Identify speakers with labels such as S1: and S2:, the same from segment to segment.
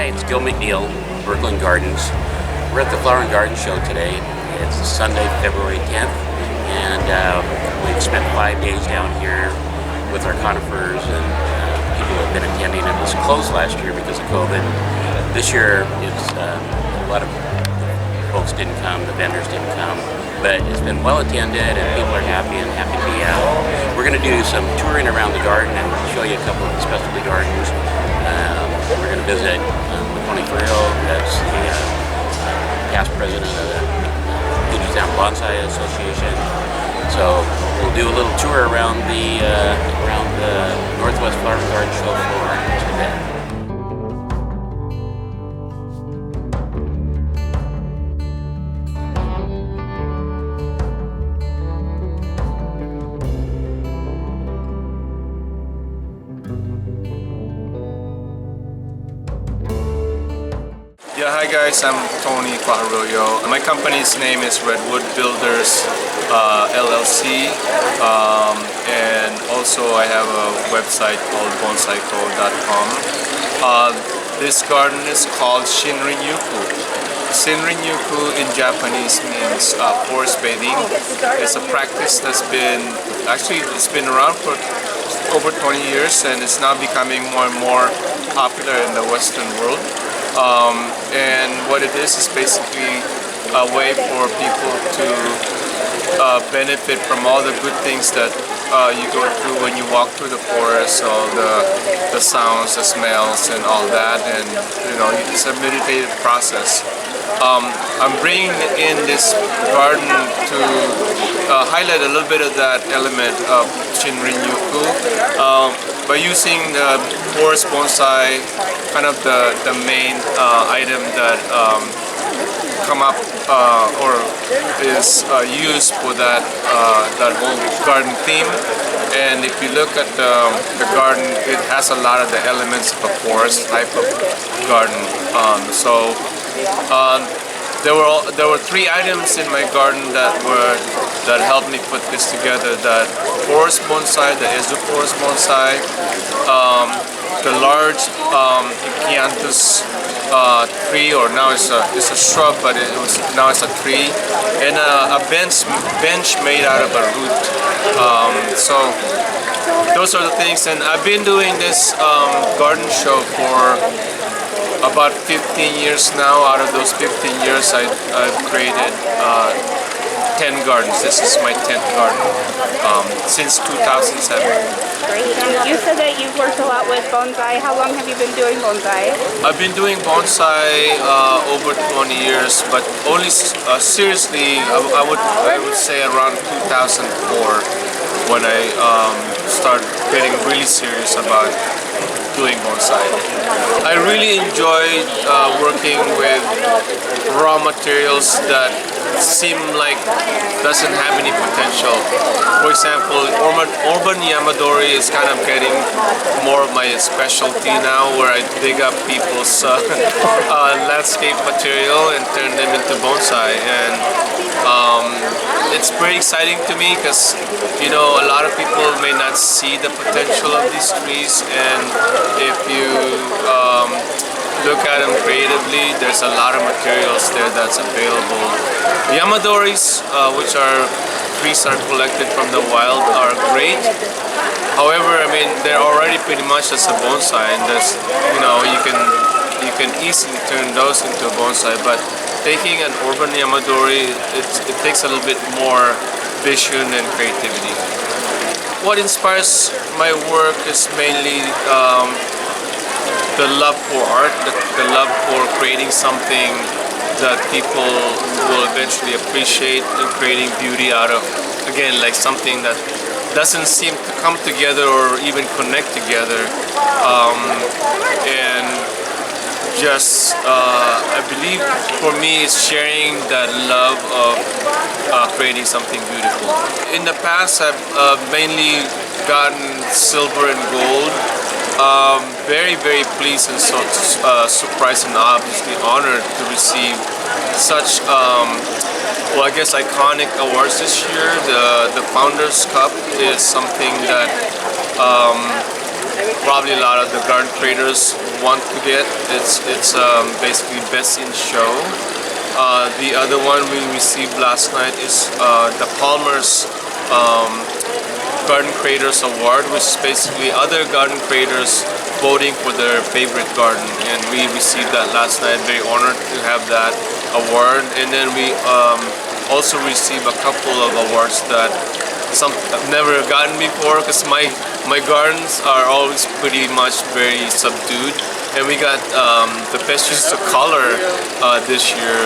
S1: Hi, it's Gil McNeal, Burkland Gardens. We're at the Flower and Garden Show today. It's Sunday, February 10th, and we've spent 5 days down here with our conifers, and people have been attending. It was closed last year because of COVID. This year, it's a lot of folks didn't come, the vendors didn't come, but it's been well attended, and people are happy to be out. We're going to do some touring around the garden and show you a couple of the specialty gardens. We're going to visit Fajarillo, that's the past president of the Bonsai Association. So we'll do a little tour around the Northwest Flower and Garden Show floor today.
S2: Yeah, hi guys, I'm Tony Fajarillo. My company's name is Redwood Builders LLC, and also I have a website called Bonsaiko.com. This garden is called Shinrinyuku. Shinrinyuku in Japanese means forest bathing. It's a practice that's it's been around for over 20 years, and it's now becoming more and more popular in the Western world. And what it is basically a way for people to benefit from all the good things that you go through when you walk through the forest, all the sounds, the smells, and all that. And you know, it's a meditative process. I'm bringing in this garden to highlight a little bit of that element of Shinrinyuku by using the forest bonsai, kind of the main item that come up or is used for that whole garden theme. And if you look at the garden, it has a lot of the elements of a forest type of garden. There were 3 items in my garden that helped me put this together: that forest bonsai, the Ezu forest bonsai, the large Ikianthus tree, or now it's a shrub, but now it's a tree, and a bench made out of a root. So those are the things, and I've been doing this garden show for about 15 years now. Out of those 15 years, I've created 10 gardens. This is my 10th garden since 2007.
S3: Great. You said that you've worked a lot with bonsai. How long have you been doing bonsai?
S2: I've been doing bonsai over 20 years, but only seriously, I would say around 2004 when I started getting really serious about doing bonsai. I really enjoyed working with raw materials that seem like doesn't have any potential. For example, urban yamadori is kind of getting more of my specialty now, where I dig up people's landscape material and turn them into bonsai. And it's pretty exciting to me because, you know, a lot of people may not see the potential of these trees, and if you look at them creatively, there's a lot of materials there that's available. Yamadoris, which are trees are collected from the wild, are great. However, I mean, they're already pretty much as a bonsai, and there's, you know, you can easily turn those into a bonsai. But taking an urban yamadori, it takes a little bit more vision and creativity. What inspires my work is mainly the love for art, the love for creating something that people will eventually appreciate, and creating beauty out of, again, like something that doesn't seem to come together or even connect together. And just, I believe for me, it's sharing that love of creating something beautiful. In the past, I've mainly gotten silver and gold. Very, very pleased and so surprised and obviously honored to receive such, well, I guess iconic awards this year. The Founders Cup is something that probably a lot of the garden creators want to get. It's basically best in show. The other one we received last night is the Palmer's Garden Creators Award, which is basically other garden creators voting for their favorite garden, and we received that last night. Very honored to have that award. And then we also received a couple of awards that I've never gotten before, because my gardens are always pretty much very subdued, and we got the best use of color this year,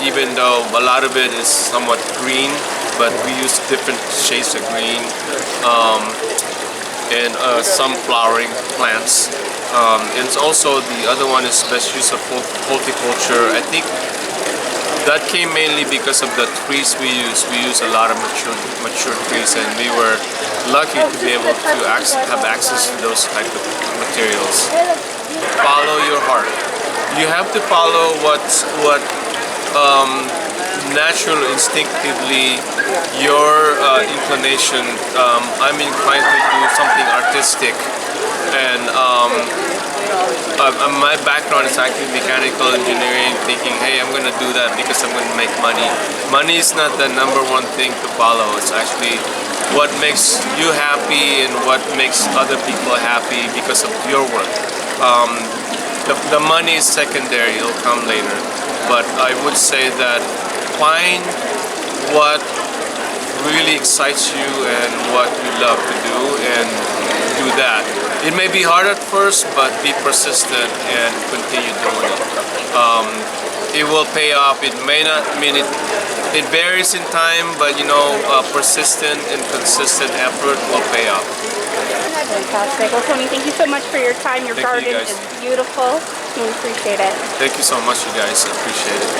S2: even though a lot of it is somewhat green, but we use different shades of green, and some flowering plants. And also the other one is best use of horticulture. I think that came mainly because of the trees we use. We use a lot of mature trees, and we were lucky to be able to have access to those type of materials. Follow your heart. You have to follow what natural, instinctively, your inclination. I'm inclined to do something artistic, and my background is actually mechanical engineering, thinking, hey, I'm going to do that because I'm going to make money. Money is not the number one thing to follow. It's actually what makes you happy and what makes other people happy because of your work. The money is secondary, it'll come later. But I would say that find what really excites you and what you love to do, and do that. It may be hard at first, but be persistent and continue doing it. It will pay off. It may not, it varies in time, but persistent and consistent effort will pay off.
S3: Fantastic. Well, Tony, thank you so much for your time. Your
S2: Thank you,
S3: garden
S2: guys.
S3: is beautiful. We appreciate it.
S2: Thank you so much, you guys. I appreciate it.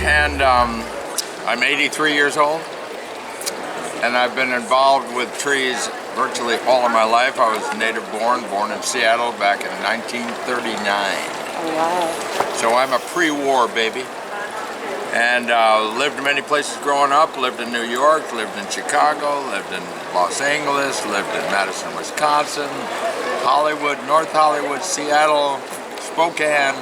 S4: And I'm 83 years old, and I've been involved with trees virtually all of my life. I was native born in Seattle back in 1939.
S3: Oh, wow.
S4: So I'm a pre-war baby, and lived in many places growing up. Lived in New York, lived in Chicago, lived in Los Angeles, lived in Madison, Wisconsin, Hollywood, North Hollywood, Seattle, Spokane.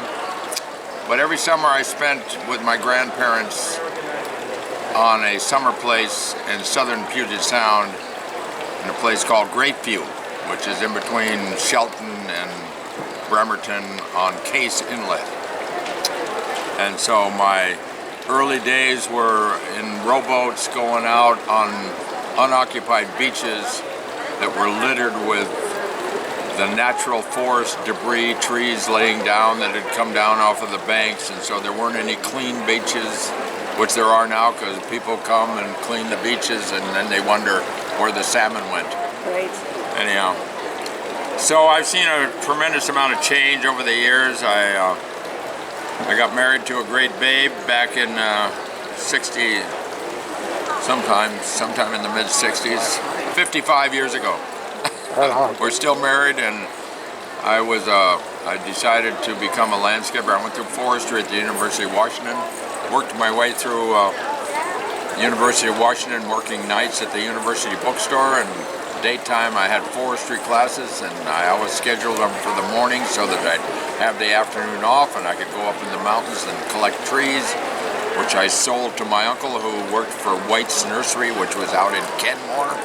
S4: But every summer I spent with my grandparents on a summer place in southern Puget Sound in a place called Grapeview, which is in between Shelton and Bremerton on Case Inlet. And so my early days were in rowboats going out on unoccupied beaches that were littered with the natural forest debris, trees laying down that had come down off of the banks, and so there weren't any clean beaches, which there are now, because people come and clean the beaches and then they wonder where the salmon went.
S3: Great.
S4: Anyhow, so I've seen a tremendous amount of change over the years. I got married to a great babe back in 60, sometime in the mid 60s, 55 years ago. We're still married, and I decided to become a landscaper. I went through forestry at the University of Washington, worked my way through University of Washington, working nights at the university bookstore, and daytime I had forestry classes, and I always scheduled them for the morning so that I'd have the afternoon off and I could go up in the mountains and collect trees, which I sold to my uncle who worked for White's Nursery, which was out in Kenmore.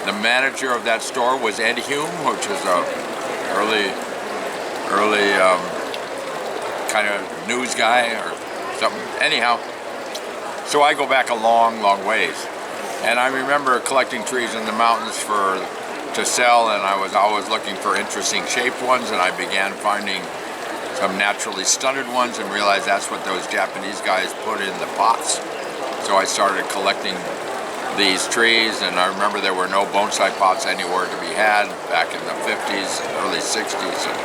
S4: The manager of that store was Ed Hume, which was a early kind of news guy or something. Anyhow, so I go back a long, long ways. And I remember collecting trees in the mountains to sell, and I was always looking for interesting shaped ones, and I began finding some naturally stunted ones and realized that's what those Japanese guys put in the pots. So I started collecting these trees, and I remember there were no bonsai pots anywhere to be had back in the 50s and early 60s. And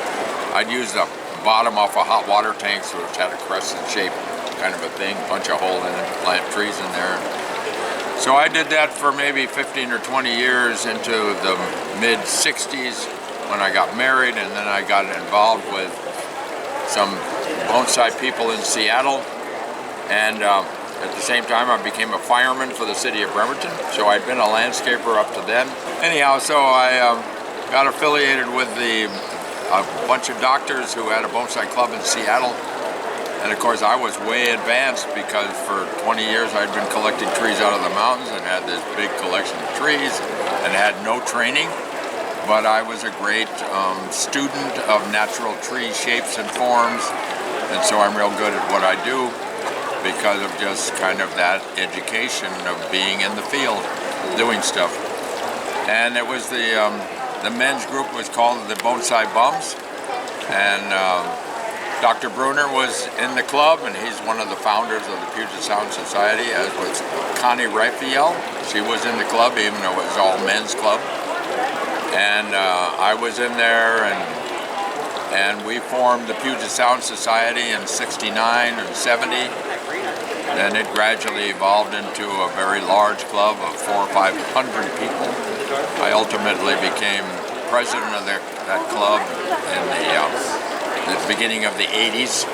S4: I'd use the bottom off of hot water tanks, which had a crescent shape kind of a thing, punch a hole in it, plant trees in there. So I did that for maybe 15 or 20 years into the mid-60s when I got married, and then I got involved with some bonsai people in Seattle, and at the same time I became a fireman for the city of Bremerton, so I'd been a landscaper up to then. Anyhow, so I got affiliated with a bunch of doctors who had a bonsai club in Seattle. And of course I was way advanced because for 20 years I'd been collecting trees out of the mountains and had this big collection of trees and had no training. But I was a great student of natural tree shapes and forms, and so I'm real good at what I do because of just kind of that education of being in the field, doing stuff. And it was the men's group was called the Bonsai Bums, and Dr. Bruner was in the club, and he's one of the founders of the Puget Sound Society, as was Connie Raphael. She was in the club, even though it was all men's club. And I was in there, and we formed the Puget Sound Society in '69 and '70. And it gradually evolved into a very large club of 400 or 500 people. I ultimately became president of that club in the beginning of the '80s,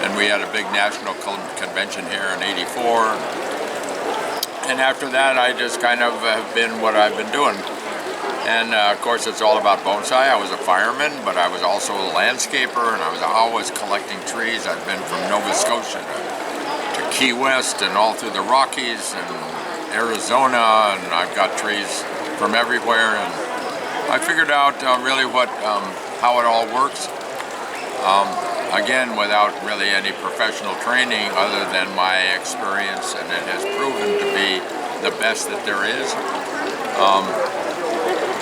S4: and we had a big national convention here in '84. And after that, I just kind of have been what I've been doing. And of course, it's all about bonsai. I was a fireman, but I was also a landscaper, and I was always collecting trees. I've been from Nova Scotia to Key West and all through the Rockies and Arizona, and I've got trees from everywhere. And I figured out really how it all works. Again, without really any professional training other than my experience, and it has proven to be the best that there is.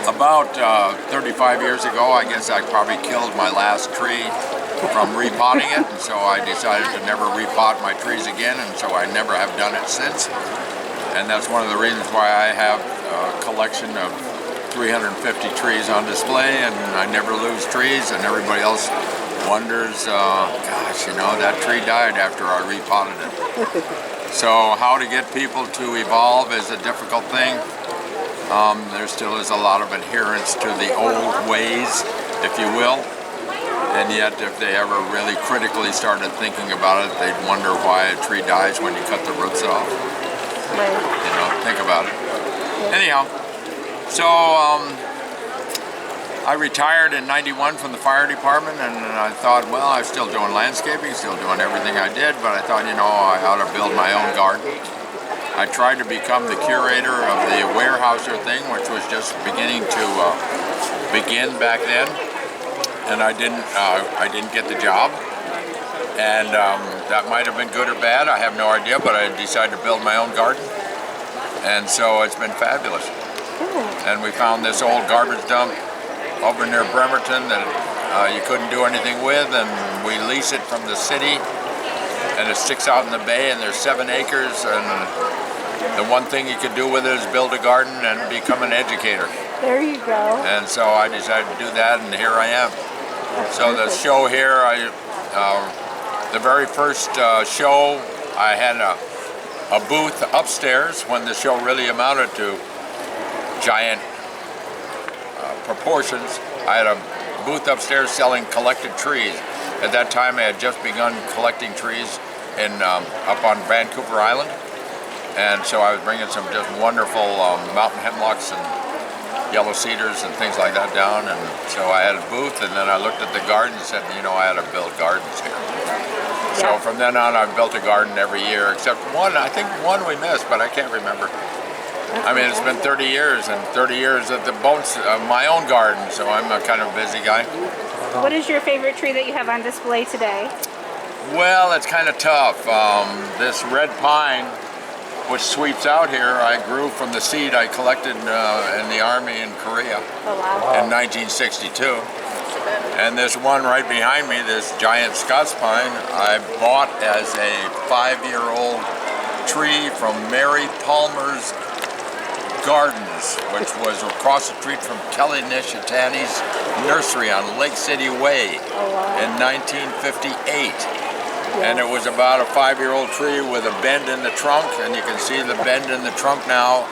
S4: About 35 years ago, I guess I probably killed my last tree from repotting it, and so I decided to never repot my trees again, and so I never have done it since. And that's one of the reasons why I have a collection of 350 trees on display, and I never lose trees, and everybody else wonders, gosh, you know, that tree died after I repotted it. So how to get people to evolve is a difficult thing. There still is a lot of adherence to the old ways, if you will. And yet, if they ever really critically started thinking about it, they'd wonder why a tree dies when you cut the roots off.
S3: Right.
S4: You know, think about it. Anyhow, so I retired in '91 from the fire department, and I thought, well, I'm still doing landscaping, still doing everything I did, but I thought, you know, I ought to build my own garden. I tried to become the curator of the Weyerhaeuser thing, which was just beginning to begin back then, and I didn't get the job, and that might have been good or bad, I have no idea, but I decided to build my own garden, and so it's been fabulous. And we found this old garbage dump over near Bremerton that you couldn't do anything with, and we lease it from the city, and it sticks out in the bay, and there's 7 acres, and the one thing you could do with it is build a garden and become an educator.
S3: There you go.
S4: And so I decided to do that, and here I am. So the show here, the very first show, I had a booth upstairs when the show really amounted to giant proportions. I had a booth upstairs selling collected trees. At that time, I had just begun collecting trees up on Vancouver Island, and so I was bringing some just wonderful mountain hemlocks and yellow cedars and things like that down, and so I had a booth, and then I looked at the garden and said, you know, I had to build gardens here. So from then on, I've built a garden every year, except one. I think one we missed, but I can't remember. I mean, it's been 30 years, and 30 years at my own garden, so I'm a kind of busy guy.
S3: What is your favorite tree that you have on display today?
S4: Well, it's kind of tough. This red pine, which sweeps out here, I grew from the seed I collected in the Army in Korea in 1962. And this one right behind me, this giant Scots pine, I bought as a 5-year-old tree from Mary Palmer's Gardens, which was across the street from Kelly Nishitani's nursery on Lake City Way in 1958. And it was about a 5-year-old tree with a bend in the trunk, and you can see the bend in the trunk now,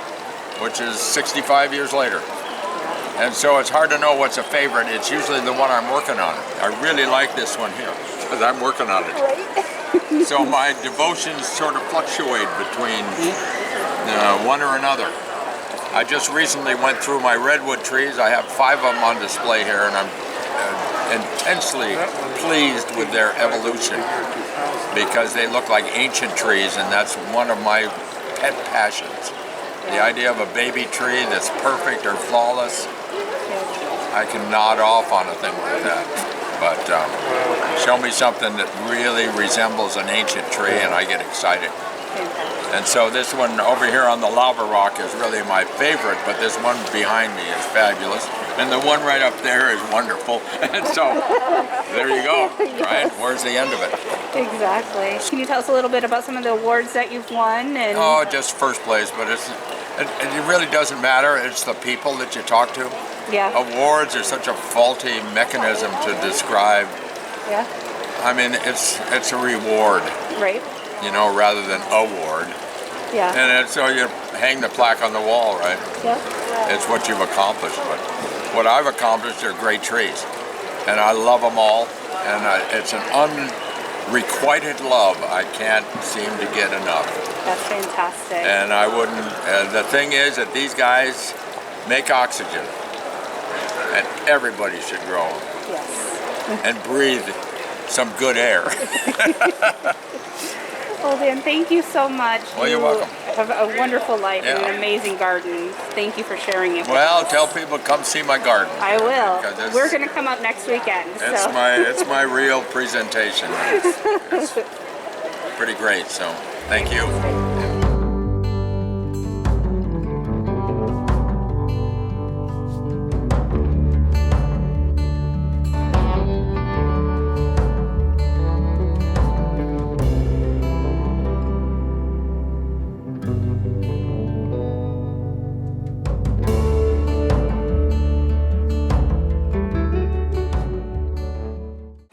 S4: which is 65 years later. And so it's hard to know what's a favorite. It's usually the one I'm working on. I really like this one here because I'm working on it.
S3: Right.
S4: So my devotions sort of fluctuate between one or another. I just recently went through my redwood trees. I have 5 of them on display here, and I'm intensely pleased with their evolution because they look like ancient trees, and that's one of my pet passions. The idea of a baby tree that's perfect or flawless, I can nod off on a thing like that. But show me something that really resembles an ancient tree and I get excited. And so this one over here on the lava rock is really my favorite, but this one behind me is fabulous. And the one right up there is wonderful. And so there you go, right? Where's the end of it?
S3: Exactly. Can you tell us a little bit about some of the awards that you've won? And
S4: Oh, just first place, but it really doesn't matter. It's the people that you talk to.
S3: yeah,
S4: Awards are such a faulty mechanism to describe.
S3: yeah,
S4: I mean, it's a reward,
S3: right,
S4: you know, rather than award.
S3: yeah,
S4: And so you hang the plaque on the wall, right?
S3: yeah.
S4: It's what you've accomplished. But what I've accomplished are great trees, and I love them all. And it's an unrequited love. I can't seem to get enough.
S3: That's fantastic.
S4: And I wouldn't. The thing is that these guys make oxygen, and everybody should grow them
S3: Yes.
S4: and breathe some good air.
S3: Well, Dan, thank you so much.
S4: Well, you're welcome.
S3: Have a wonderful life and
S4: Yeah.
S3: an amazing garden. Thank you for sharing it. with
S4: Well,
S3: us.
S4: tell people to come see my garden.
S3: I will.
S4: Because
S3: We're going to come up next weekend.
S4: It's
S3: So.
S4: it's my real presentation. It's pretty great. So thank you.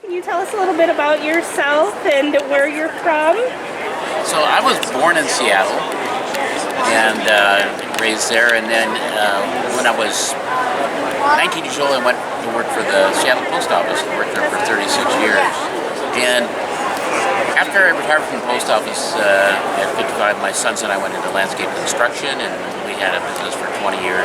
S3: Can you tell us a little bit about yourself and where you're from?
S1: So I was born in Seattle and raised there, and then when I was 19 years old, I went to work for the Seattle Post Office. I worked there for 36 years. And after I retired from the post office at 55, my sons and I went into landscape construction, and we had a business for 20 years.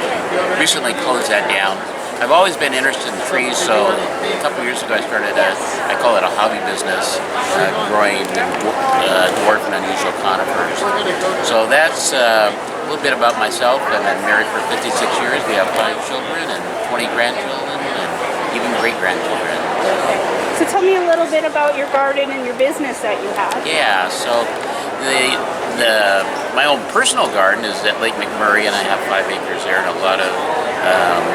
S1: Recently closed that down. I've always been interested in trees, so a couple of years ago I started I call it a hobby business, growing dwarf and unusual conifers. So that's a little bit about myself. I've been married for 56 years. We have 5 children and 20 grandchildren and even great-grandchildren.
S3: So tell me a little bit about your garden and your business that you have.
S1: Yeah, so my own personal garden is at Lake McMurray, and I have 5 acres there, and a lot of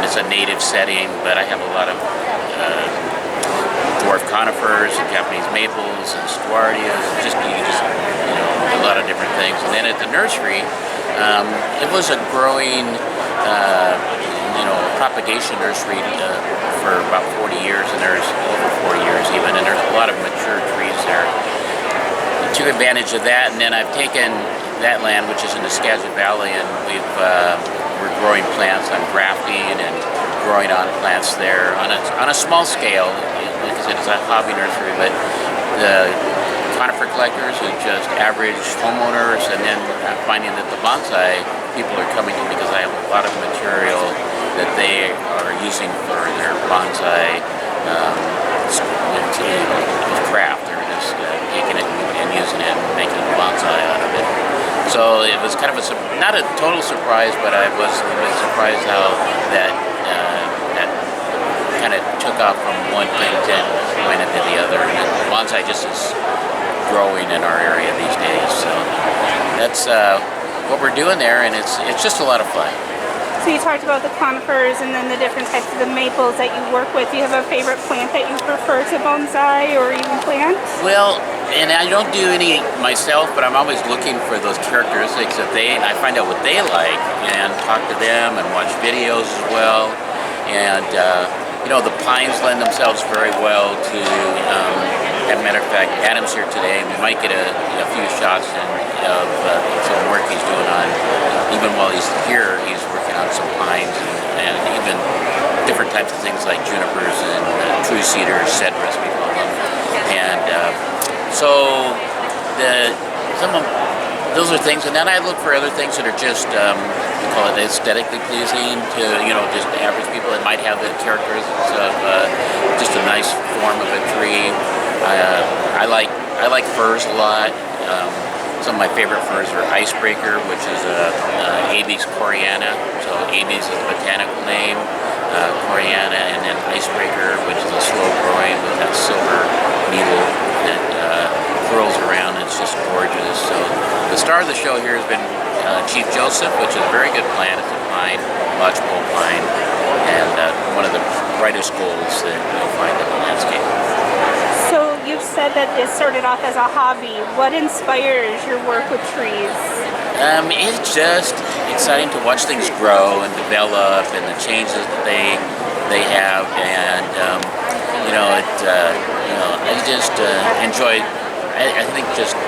S1: it's a native setting, but I have a lot of dwarf conifers and Japanese maples and stewardias, just a lot of different things. And then at the nursery, it was a growing propagation nursery for about 40 years, and there's over 40 years even, and there's a lot of mature trees there. I took advantage of that, and then I've taken that land, which is in the Skagit Valley, and we're growing plants. I'm grafting and growing on plants there on a small scale. Like I said, it's a hobby nursery, but the conifer collectors are just average homeowners, and then I'm finding that the bonsai people are coming to me because I have a lot of material that they are using for their bonsai craft. They're just taking it and using it and making bonsai out of it. So it was kind of not a total surprise, but I was surprised how that kind of took off from one thing to went into the other. And bonsai just is growing in our area these days. So that's what we're doing there, and it's just a lot of fun.
S3: So you talked about the conifers and then the different types of the maples that you work with. Do you have a favorite plant that you prefer to bonsai or even plant?
S1: Well, and I don't do any myself, but I'm always looking for those characteristics that I find out what they like and talk to them and watch videos as well. And the pines lend themselves very well to, as a matter of fact, Adam's here today, and we might get a few shots of some work he's doing on, even while he's here, he's working on some pines and even different types of things like junipers and true cedars, cedrus, we call them. And so those are things, and then I look for other things that are just, we call it aesthetically pleasing to, just average people that might have the characteristics of just a nice form of a tree. I like firs a lot. Some of my favorite firs are Icebreaker, which is Abies coreana. So Abies is the botanical name, coreana, and then Icebreaker, which is a slow growing with that silver needle that curls around. It's just gorgeous. So the star of the show here has been Chief Joseph, which is a very good plant. It's a pine, lodgepole pine, and one of the brightest golds that you'll find in the landscape.
S3: So you've said that this started off as a hobby. What inspires your work with trees?
S1: It's just exciting to watch things grow and develop, and the changes that they have, and I just enjoy. I think just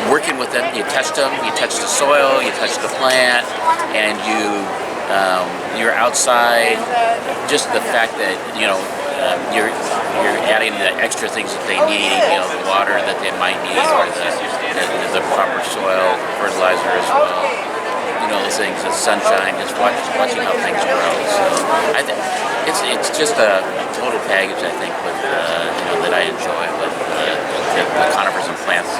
S1: working with them. You touch them, you touch the soil, you touch the plant, and you're outside. Just the fact that you're adding the extra things that they need, the water that they might need, or the proper soil fertilizer as well. Those things, the sunshine, just watching how things grow. So I think it's just a total package. I think with that I enjoy with the conifers and plants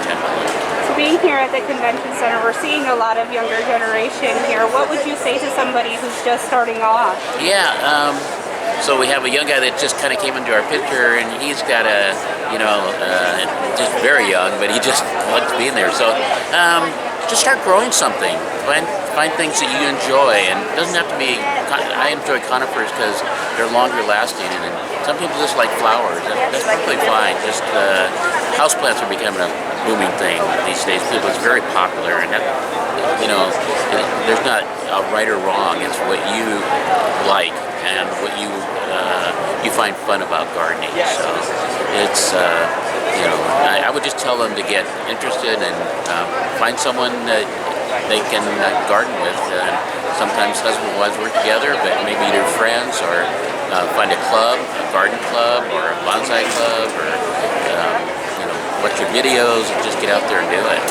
S1: generally.
S3: So being here at the convention center, we're seeing a lot of younger generation here. What would you say to somebody who's just starting off?
S1: Yeah. So we have a young guy that just kind of came into our picture, and he's got just very young, but he just likes being there. So just start growing something. Find things that you enjoy, and it doesn't have to be. I enjoy conifers because they're longer lasting, and some people just like flowers. That's perfectly fine. Just houseplants are becoming a booming thing these days. It's very popular, and that, there's not a right or wrong. It's what you like and what you find fun about gardening. So it's I would just tell them to get interested and find someone that they can garden with. Sometimes husband and wives work together, but maybe they're friends, or find a club, a garden club, or a bonsai club, or watch your videos and just get out there and do it.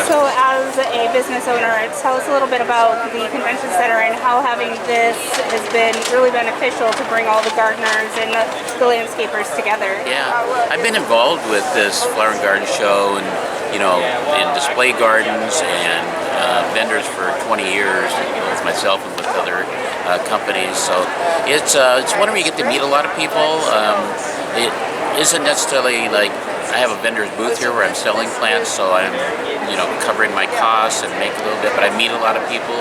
S3: So as a business owner, tell us a little bit about the convention center and how having this has been really beneficial to bring all the gardeners and the landscapers together.
S1: Yeah, I've been involved with this flower and garden show and in display gardens and vendors for 20 years, with myself and with other companies. So it's one where you get to meet a lot of people. It isn't necessarily like I have a vendor's booth here where I'm selling plants, so I'm covering my costs and make a little bit, but I meet a lot of people,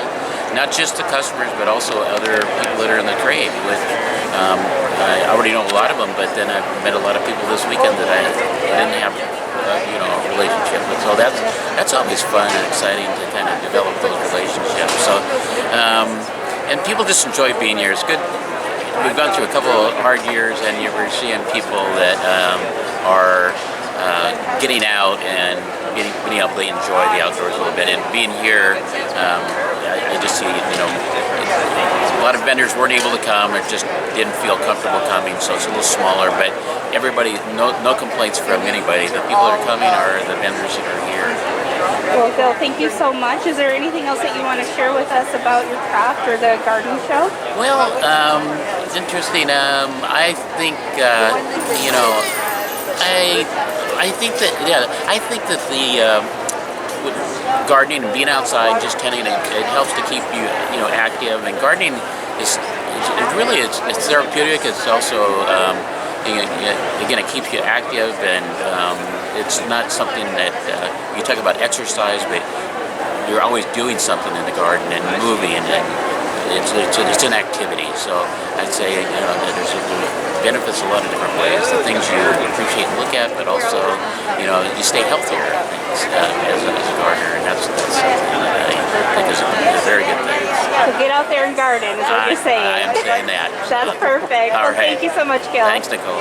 S1: not just the customers, but also other people that are in the trade. I already know a lot of them, but then I've met a lot of people this weekend that I didn't have a relationship with. So that's always fun and exciting to kind of develop those relationships. So and people just enjoy being here. It's good. We've gone through a couple of hard years, and we're seeing people that are getting out and being able to enjoy the outdoors a little bit. And being here, I just see, a lot of vendors weren't able to come or just didn't feel comfortable coming, so it's a little smaller. But everybody, no complaints from anybody. The people that are coming are the vendors that are here.
S3: Well, Gil, thank you so much. Is there anything else that you want to share with us about your craft or the garden show?
S1: Well, it's interesting. I think, I think that the with gardening and being outside, just tending it helps to keep you active. And gardening is it's therapeutic. It's also again, it keeps you active, and it's not something that you talk about exercise, but you're always doing something in the garden and moving, and it's an activity. So I'd say there's benefits a lot of different ways. The things you appreciate and look at, but also, you know, you stay healthier, I think, as a gardener, and that's something that I think is a very good thing.
S3: So get out there and garden is what you're saying.
S1: I am saying that.
S3: That's perfect.
S1: All
S3: Well,
S1: right.
S3: thank you so much, Gil.
S1: Thanks, Nicole.